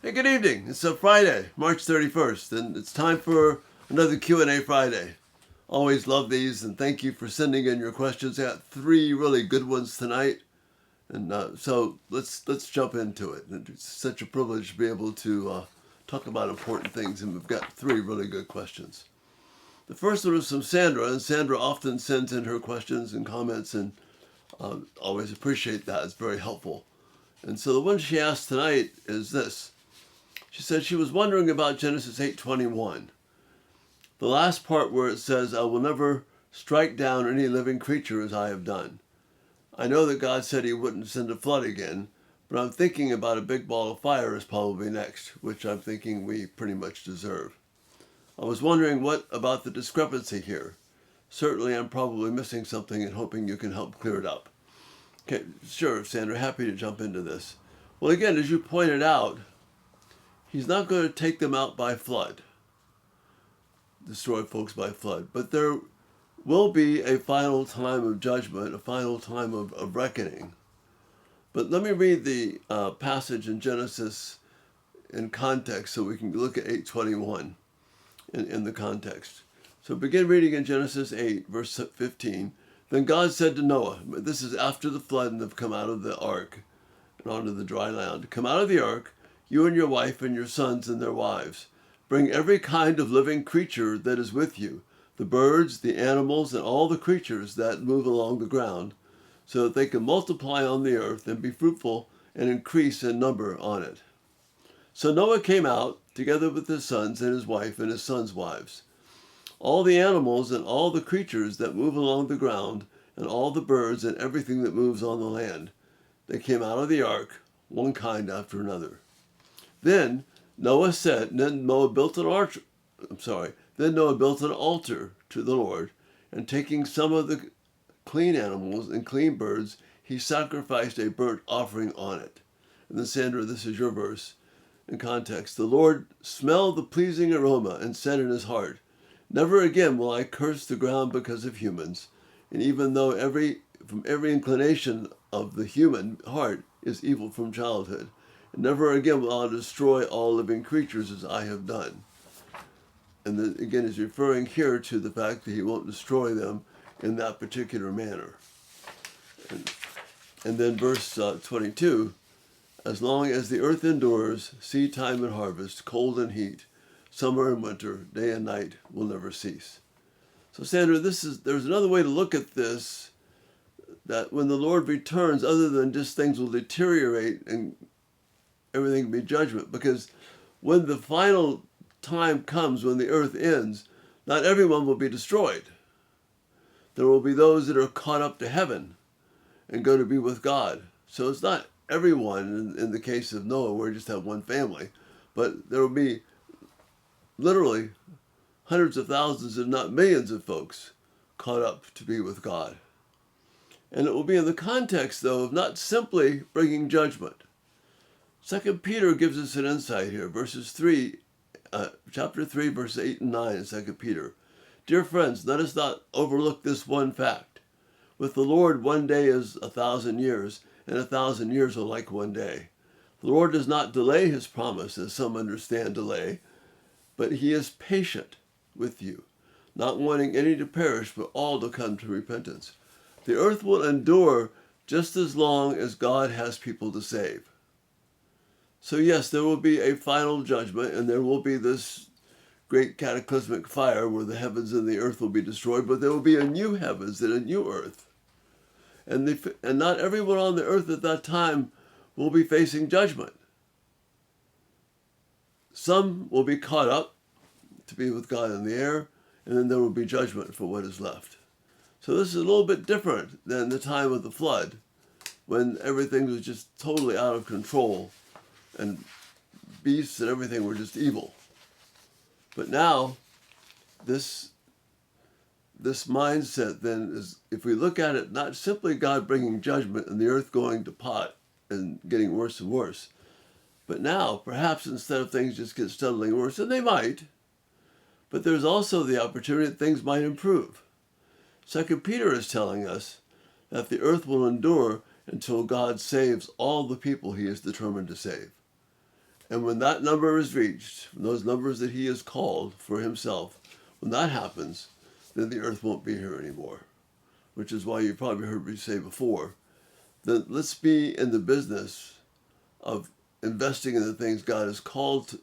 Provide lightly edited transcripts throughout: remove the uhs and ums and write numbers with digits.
Hey, good evening. It's a Friday, March 31st, and it's time for another Q&A Friday. Always love these, and thank you for sending in your questions. I got three really good ones tonight, and so let's jump into it. It's such a privilege to be able to talk about important things, and we've got three really good questions. The first one is from Sandra, and Sandra often sends in her questions and comments, and always appreciate that. It's very helpful. And so the one she asked tonight is this. She said she was wondering about Genesis 8:21, the last part where it says, "I will never strike down any living creature as I have done." I know that God said he wouldn't send a flood again, but I'm thinking about a big ball of fire is probably next, which I'm thinking we pretty much deserve. I was wondering what about the discrepancy here. Certainly I'm probably missing something and hoping you can help clear it up. Okay, sure, Sandra, happy to jump into this. Well, again, as you pointed out, he's not going to take them out by flood, destroy folks by flood, but there will be a final time of judgment, a final time of reckoning. But let me read the passage in Genesis in context so we can look at 8:21 in the context. So begin reading in Genesis 8, verse 15. Then God said to Noah, this is after the flood and they've come out of the ark and onto the dry land, "Come out of the ark, you and your wife and your sons and their wives. Bring every kind of living creature that is with you, the birds, the animals, and all the creatures that move along the ground, so that they can multiply on the earth and be fruitful and increase in number on it." So Noah came out, together with his sons and his wife and his sons' wives. All the animals and all the creatures that move along the ground, and all the birds and everything that moves on the land, they came out of the ark, one kind after another. Then Noah built an altar to the Lord, and taking some of the clean animals and clean birds, he sacrificed a burnt offering on it. And then, Sandra, this is your verse in context. "The Lord smelled the pleasing aroma and said in his heart, 'Never again will I curse the ground because of humans.' And even though from every inclination of the human heart is evil from childhood, never again will I destroy all living creatures as I have done." And then again, is referring here to the fact that he won't destroy them in that particular manner. And then verse 22, "As long as the earth endures, seed time and harvest, cold and heat, summer and winter, day and night will never cease." So Sandra, there's another way to look at this, that when the Lord returns, other than just things will deteriorate and everything will be judgment, because when the final time comes, when the earth ends, not everyone will be destroyed. There will be those that are caught up to heaven and go to be with God. So it's not everyone, in the case of Noah, where we just have one family, but there will be literally hundreds of thousands, if not millions of folks caught up to be with God. And it will be in the context, though, of not simply bringing judgment. 2 Peter gives us an insight here, chapter 3, verses 8 and 9 in 2 Peter. "Dear friends, let us not overlook this one fact. With the Lord, one day is 1,000 years, and 1,000 years are like one day. The Lord does not delay his promise, as some understand delay, but he is patient with you, not wanting any to perish, but all to come to repentance." The earth will endure just as long as God has people to save. So yes, there will be a final judgment, and there will be this great cataclysmic fire where the heavens and the earth will be destroyed, but there will be a new heavens and a new earth. And not everyone on the earth at that time will be facing judgment. Some will be caught up to be with God in the air, and then there will be judgment for what is left. So this is a little bit different than the time of the flood, when everything was just totally out of control and beasts and everything were just evil. But now, this mindset then is, if we look at it, not simply God bringing judgment and the earth going to pot and getting worse and worse, but now, perhaps instead of things just get steadily worse, and they might, but there's also the opportunity that things might improve. 2 Peter is telling us that the earth will endure until God saves all the people he is determined to save. And when that number is reached, those numbers that he has called for himself, when that happens, then the earth won't be here anymore. Which is why you probably heard me say before that let's be in the business of investing in the things God has called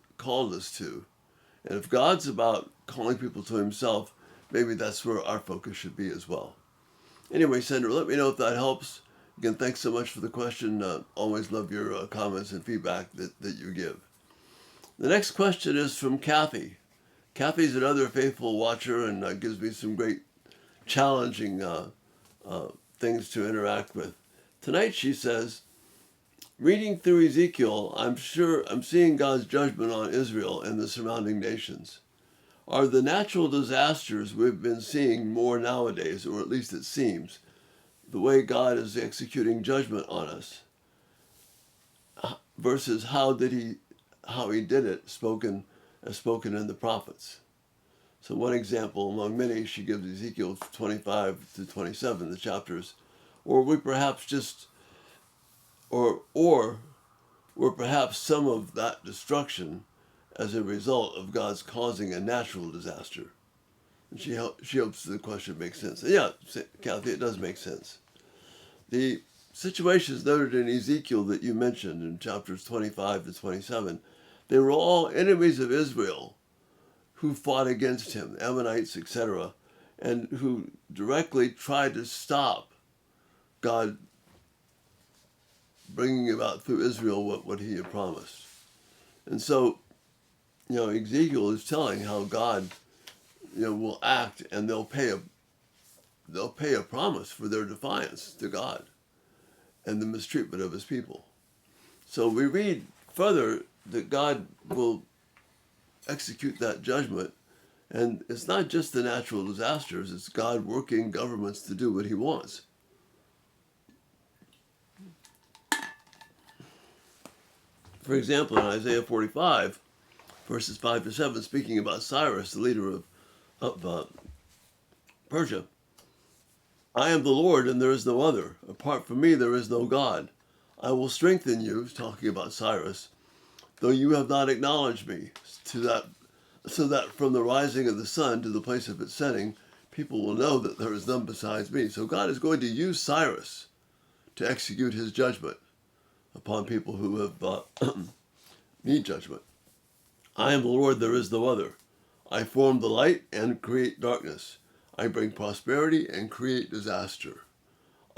us to. And if God's about calling people to himself, maybe that's where our focus should be as well. Anyway, Sandra, let me know if that helps. Again, thanks so much for the question. Always love your comments and feedback that you give. The next question is from Kathy. Kathy's another faithful watcher and gives me some great challenging things to interact with. Tonight she says, reading through Ezekiel, I'm seeing God's judgment on Israel and the surrounding nations. Are the natural disasters we've been seeing more nowadays, or at least it seems, the way God is executing judgment on us, versus how he did it, spoken in the prophets? So one example among many, she gives Ezekiel 25 to 27, the chapters, or we perhaps just, or perhaps some of that destruction as a result of God's causing a natural disaster. And she hopes the question makes sense. And yeah, Kathy, it does make sense. The situations noted in Ezekiel that you mentioned in chapters 25 to 27, they were all enemies of Israel who fought against him, Ammonites, etc., and who directly tried to stop God bringing about through Israel what he had promised. And so, Ezekiel is telling how God, will act, and they'll pay a promise for their defiance to God and the mistreatment of his people. So we read further that God will execute that judgment, and it's not just the natural disasters, it's God working governments to do what he wants. For example, in Isaiah 45, verses 5 to 7, speaking about Cyrus, the leader of Persia, I am the Lord and there is no other. Apart from me there is no God. I will strengthen you, talking about Cyrus, though you have not acknowledged me, so that from the rising of the sun to the place of its setting, people will know that there is none besides me. So God is going to use Cyrus to execute his judgment upon people who have need judgment. I am the Lord, there is no other. I form the light and create darkness. I bring prosperity and create disaster.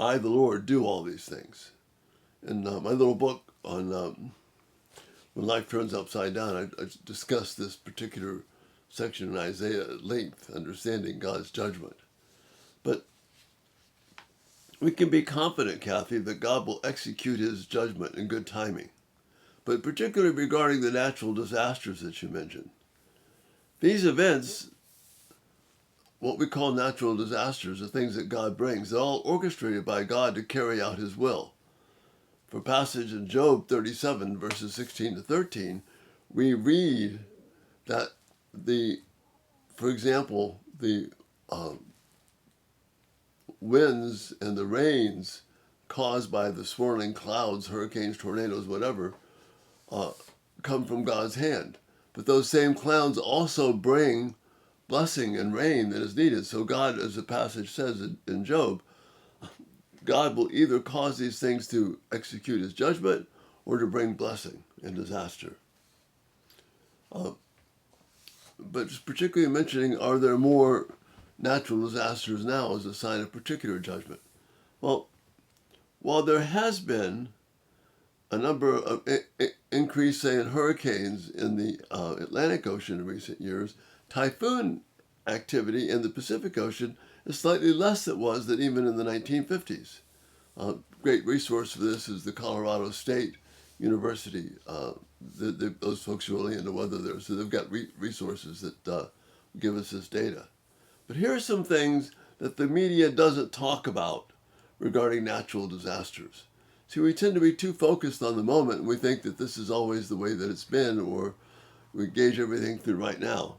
I, the Lord, do all these things. In my little book on When Life Turns Upside Down, I discussed this particular section in Isaiah at length, understanding God's judgment. But we can be confident, Kathy, that God will execute his judgment in good timing. But particularly regarding the natural disasters that you mentioned. These events, what we call natural disasters, are things that God brings. They're all orchestrated by God to carry out his will. For passage in Job 37, verses 16 to 13, we read that for example, the winds and the rains caused by the swirling clouds, hurricanes, tornadoes, whatever, come from God's hand. But those same clouds also bring blessing and rain that is needed. So God, as the passage says in Job, God will either cause these things to execute his judgment or to bring blessing and disaster. But just particularly mentioning, are there more natural disasters now as a sign of particular judgment? Well, while there has been a number of increase, say, in hurricanes in the Atlantic Ocean in recent years, typhoon activity in the Pacific Ocean is slightly less than it was than even in the 1950s. Great resource for this is the Colorado State University. Those folks are really into weather there, so they've got resources that give us this data. But here are some things that the media doesn't talk about regarding natural disasters. See, we tend to be too focused on the moment, and we think that this is always the way that it's been, or we gauge everything through right now.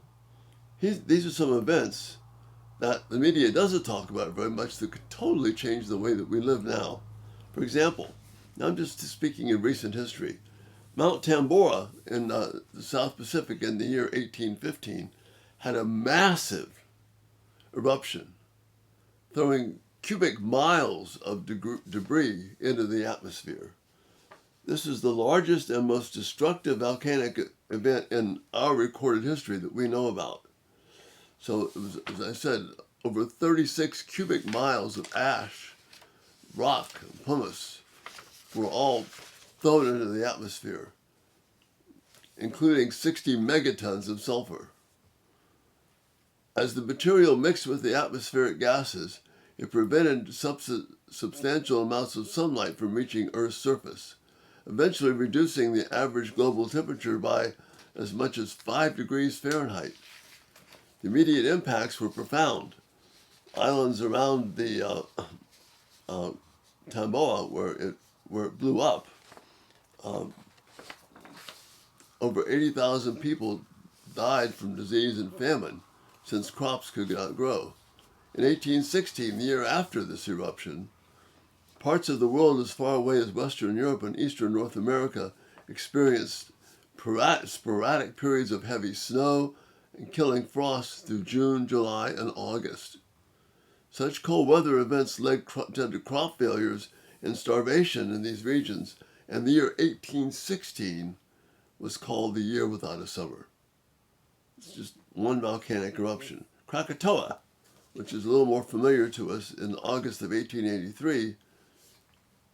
These are some events that the media doesn't talk about very much that could totally change the way that we live now. For example, now I'm just speaking in recent history, Mount Tambora in the South Pacific in the year 1815 had a massive eruption, throwing cubic miles of debris into the atmosphere. This is the largest and most destructive volcanic event in our recorded history that we know about. So, it was, as I said, over 36 cubic miles of ash, rock, and pumice were all thrown into the atmosphere, including 60 megatons of sulfur. As the material mixed with the atmospheric gases, it prevented substantial amounts of sunlight from reaching Earth's surface, eventually reducing the average global temperature by as much as 5 degrees Fahrenheit. The immediate impacts were profound. Islands around the Tambora, where it blew up, over 80,000 people died from disease and famine, since crops could not grow. In 1816, the year after this eruption, parts of the world as far away as Western Europe and Eastern North America experienced sporadic periods of heavy snow and killing frost through June, July, and August. Such cold weather events led to crop failures and starvation in these regions, and the year 1816 was called the year without a summer. It's just one volcanic eruption. Krakatoa, which is a little more familiar to us, in August of 1883,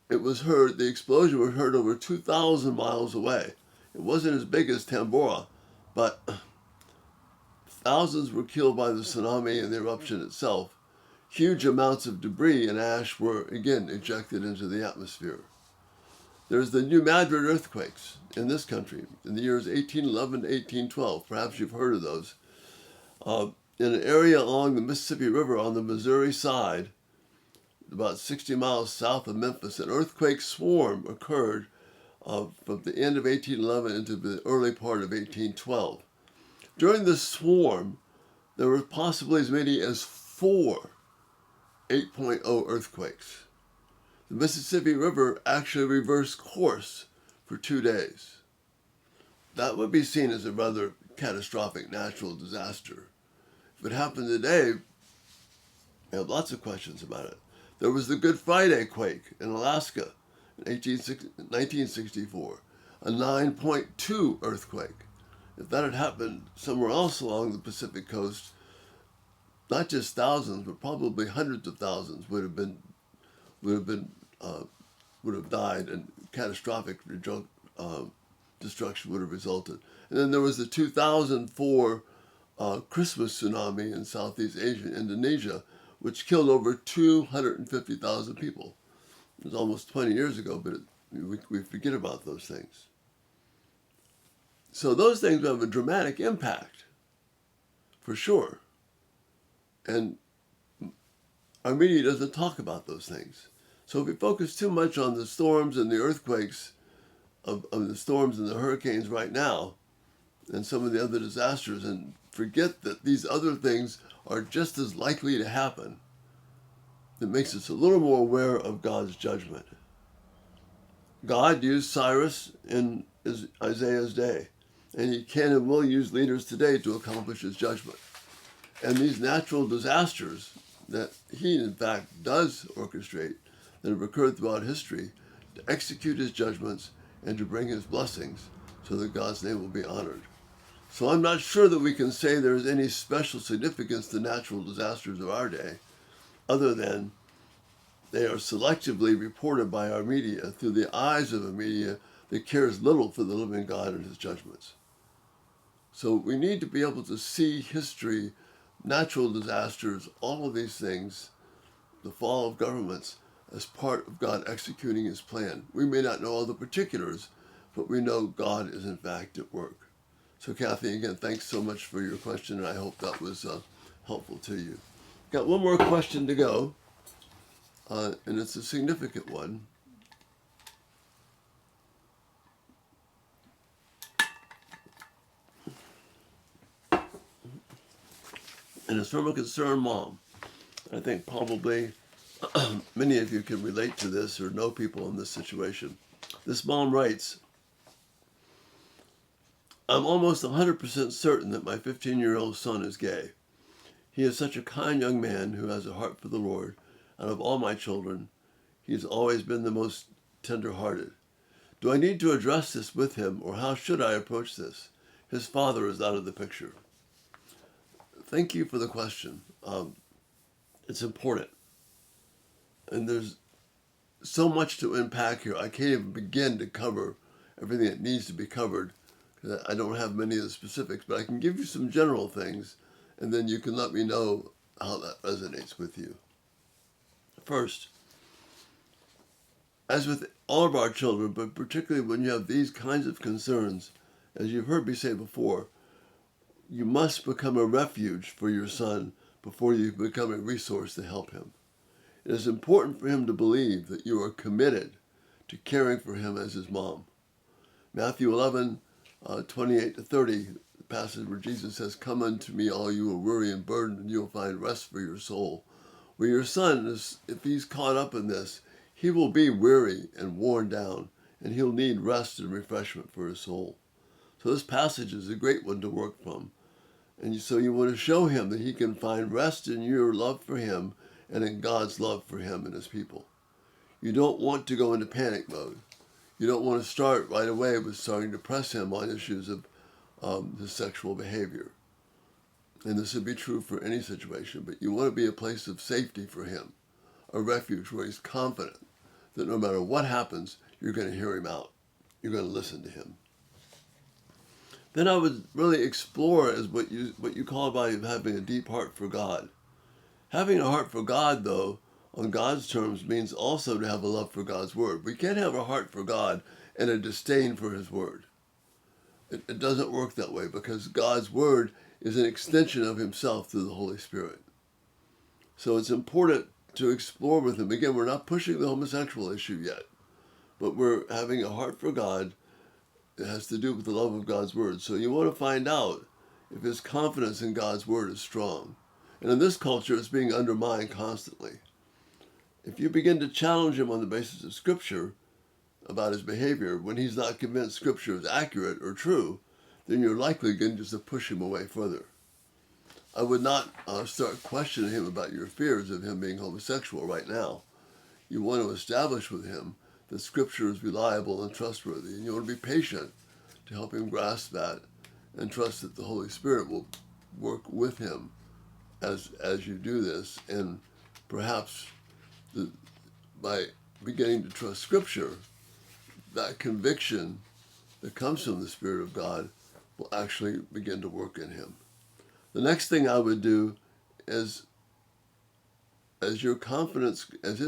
the explosion was heard over 2,000 miles away. It wasn't as big as Tambora, but thousands were killed by the tsunami and the eruption itself. Huge amounts of debris and ash were again ejected into the atmosphere. There's the New Madrid earthquakes in this country in the years 1811 to 1812. Perhaps you've heard of those. In an area along the Mississippi River on the Missouri side, about 60 miles south of Memphis, an earthquake swarm occurred from the end of 1811 into the early part of 1812. During this swarm, there were possibly as many as 4 8.0 earthquakes. The Mississippi River actually reversed course for 2 days. That would be seen as a rather catastrophic natural disaster. If it happened today, we have lots of questions about it. There was the Good Friday quake in Alaska in 1964, a 9.2 earthquake. If that had happened somewhere else along the Pacific coast, not just thousands, but probably hundreds of thousands would have died, and catastrophic destruction would have resulted. And then there was the 2004 Christmas tsunami in Southeast Asia, Indonesia, which killed over 250,000 people. It was almost 20 years ago, but we forget about those things. So those things have a dramatic impact, for sure. And our media doesn't talk about those things. So if we focus too much on the storms and the earthquakes of the storms and the hurricanes right now, and some of the other disasters, and forget that these other things are just as likely to happen, it makes us a little more aware of God's judgment. God used Cyrus in Isaiah's day, and he can and will use leaders today to accomplish his judgment. And these natural disasters that he, in fact, does orchestrate, that have occurred throughout history, to execute his judgments and to bring his blessings so that God's name will be honored. So I'm not sure that we can say there is any special significance to natural disasters of our day, other than they are selectively reported by our media through the eyes of a media that cares little for the living God and his judgments. So we need to be able to see history, natural disasters, all of these things, the fall of governments, as part of God executing his plan. We may not know all the particulars, but we know God is in fact at work. So Kathy, again, thanks so much for your question, and I hope that was helpful to you. Got one more question to go, and it's a significant one. And it's from a concerned mom. I think probably many of you can relate to this or know people in this situation. This mom writes, I'm almost 100% certain that my 15-year-old son is gay. He is such a kind young man who has a heart for the Lord, and of all my children, he has always been the most tender-hearted. Do I need to address this with him, or how should I approach this? His father is out of the picture. Thank you for the question. It's important. And there's so much to unpack here. I can't even begin to cover everything that needs to be covered. I don't have many of the specifics, but I can give you some general things, and then you can let me know how that resonates with you. First, as with all of our children, but particularly when you have these kinds of concerns, as you've heard me say before, you must become a refuge for your son before you become a resource to help him. It is important for him to believe that you are committed to caring for him as his mom. Matthew 11, 28 to 30, the passage where Jesus says, "Come unto me, all you who are weary and burdened, and you will find rest for your soul." Well, your son, if he's caught up in this, he will be weary and worn down, and he'll need rest and refreshment for his soul. So this passage is a great one to work from. And so you want to show him that he can find rest in your love for him and in God's love for him and his people. You don't want to go into panic mode. You don't want to start right away with starting to press him on issues of his sexual behavior. And this would be true for any situation, but you want to be a place of safety for him, a refuge where he's confident that no matter what happens, you're going to hear him out. You're going to listen to him. Then I would really explore as what you call by having a deep heart for God. Having a heart for God, though, on God's terms, means also to have a love for God's word. We can't have a heart for God and a disdain for his word. It doesn't work that way, because God's word is an extension of himself through the Holy Spirit. So it's important to explore with him. Again, we're not pushing the homosexual issue yet, but we're having a heart for God. It has to do with the love of God's word. So you want to find out if his confidence in God's word is strong. And in this culture, it's being undermined constantly. If you begin to challenge him on the basis of Scripture about his behavior, when he's not convinced Scripture is accurate or true, then you're likely going just to push him away further. I would not start questioning him about your fears of him being homosexual right now. You want to establish with him that Scripture is reliable and trustworthy, and you want to be patient to help him grasp that and trust that the Holy Spirit will work with him as you do this, and perhaps by beginning to trust Scripture, that conviction that comes from the Spirit of God will actually begin to work in him. The next thing I would do is, as his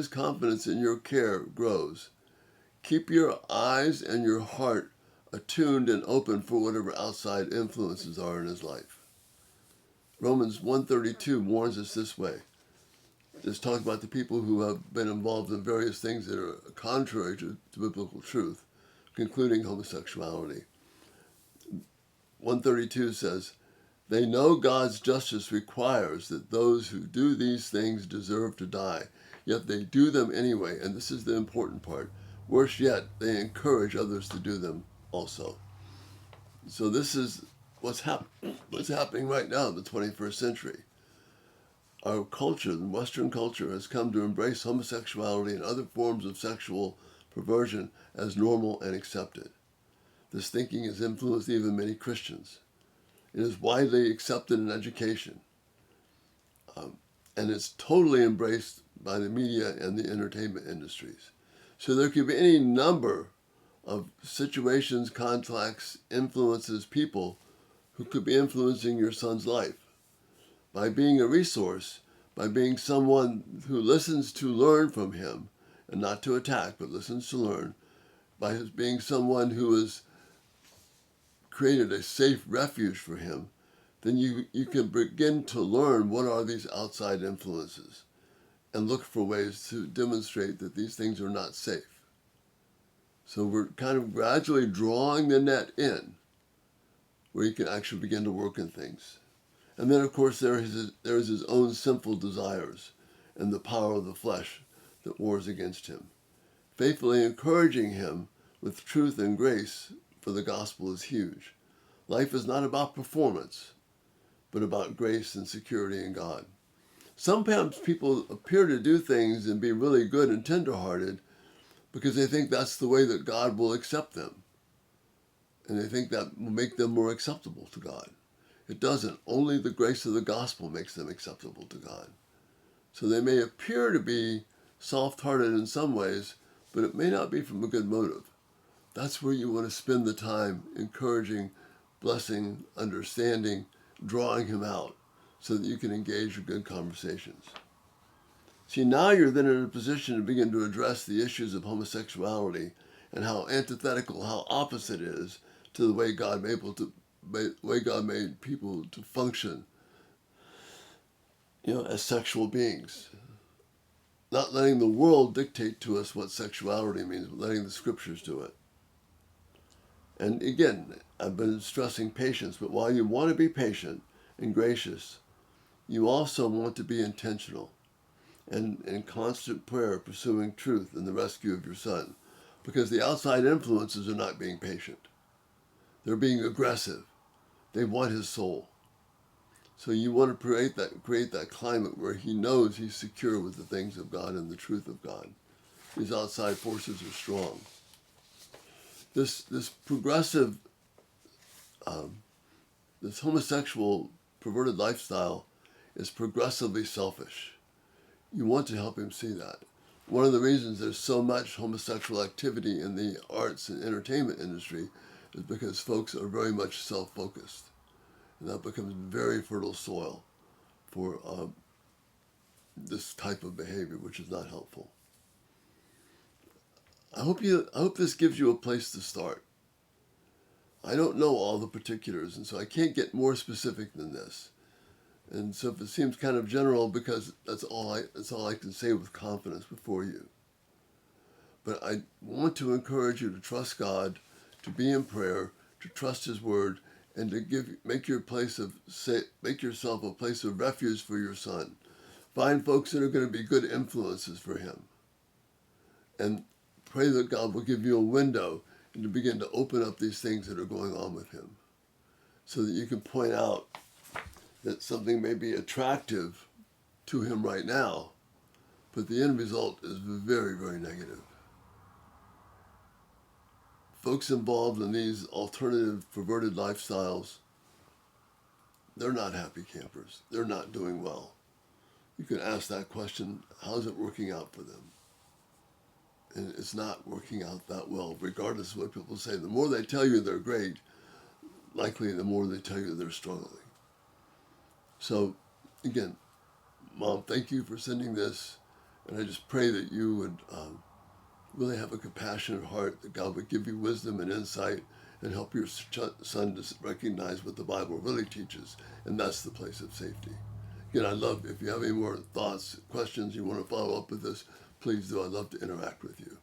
confidence in your care grows, keep your eyes and your heart attuned and open for whatever outside influences are in his life. Romans 1:32 warns us this way. It's talking about the people who have been involved in various things that are contrary to biblical truth, concluding homosexuality. 1:32 says, "They know God's justice requires that those who do these things deserve to die, yet they do them anyway," and this is the important part. Worse yet, they encourage others to do them also. So this is what's happening right now in the 21st century. Our culture, the Western culture, has come to embrace homosexuality and other forms of sexual perversion as normal and accepted. This thinking has influenced even many Christians. It is widely accepted in education, and it's totally embraced by the media and the entertainment industries. So there could be any number of situations, contacts, influences, people who could be influencing your son's life. By being a resource, by being someone who listens to learn from him, and not to attack, but listens to learn, by being someone who has created a safe refuge for him, then you can begin to learn what are these outside influences and look for ways to demonstrate that these things are not safe. So we're kind of gradually drawing the net in where he can actually begin to work in things. And then, of course, there is his own sinful desires and the power of the flesh that wars against him. Faithfully encouraging him with truth and grace for the gospel is huge. Life is not about performance, but about grace and security in God. Sometimes people appear to do things and be really good and tenderhearted because they think that's the way that God will accept them. And they think that will make them more acceptable to God. It doesn't. Only the grace of the gospel makes them acceptable to God. So they may appear to be soft-hearted in some ways, but it may not be from a good motive. That's where you want to spend the time encouraging, blessing, understanding, drawing him out so that you can engage in good conversations. See, now you're then in a position to begin to address the issues of homosexuality and how antithetical, how opposite it is to the way God made people to function, as sexual beings. Not letting the world dictate to us what sexuality means, but letting the scriptures do it. And again, I've been stressing patience, but while you want to be patient and gracious, you also want to be intentional and in constant prayer pursuing truth in the rescue of your son, because the outside influences are not being patient. They're being aggressive. They want his soul. So you want to create that climate where he knows he's secure with the things of God and the truth of God. These outside forces are strong. This progressive, this homosexual perverted lifestyle is progressively selfish. You want to help him see that. One of the reasons there's so much homosexual activity in the arts and entertainment industry is because folks are very much self-focused. And that becomes very fertile soil for this type of behavior, which is not helpful. I hope this gives you a place to start. I don't know all the particulars, and so I can't get more specific than this. And so if it seems kind of general, because that's all I can say with confidence before you. But I want to encourage you to trust God, to be in prayer, to trust his word, and to make yourself a place of refuge for your son. Find folks that are going to be good influences for him. And pray that God will give you a window and to begin to open up these things that are going on with him, so that you can point out that something may be attractive to him right now, but the end result is very, very negative. Folks involved in these alternative, perverted lifestyles, they're not happy campers. They're not doing well. You can ask that question, how's it working out for them? And it's not working out that well, regardless of what people say. The more they tell you they're great, likely the more they tell you they're struggling. So, again, Mom, thank you for sending this. And I just pray that you would really have a compassionate heart, that God would give you wisdom and insight and help your son to recognize what the Bible really teaches. And that's the place of safety. Again, if you have any more thoughts, questions, you want to follow up with this, please do. I'd love to interact with you.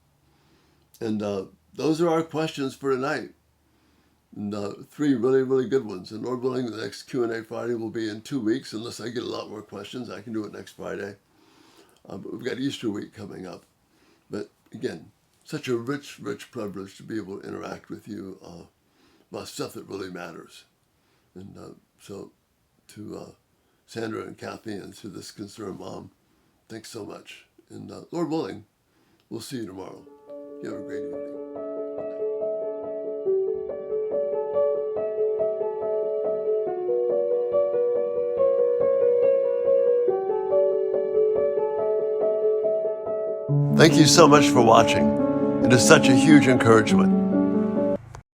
And those are our questions for tonight. And 3 really, really good ones. And Lord willing, the next Q&A Friday will be in 2 weeks. Unless I get a lot more questions, I can do it next Friday. But we've got Easter week coming up. But again, such a rich, rich privilege to be able to interact with you about stuff that really matters. And so to Sandra and Kathy and to this concerned mom, thanks so much. And Lord willing, we'll see you tomorrow. You have a great evening. Thank you so much for watching. It is such a huge encouragement.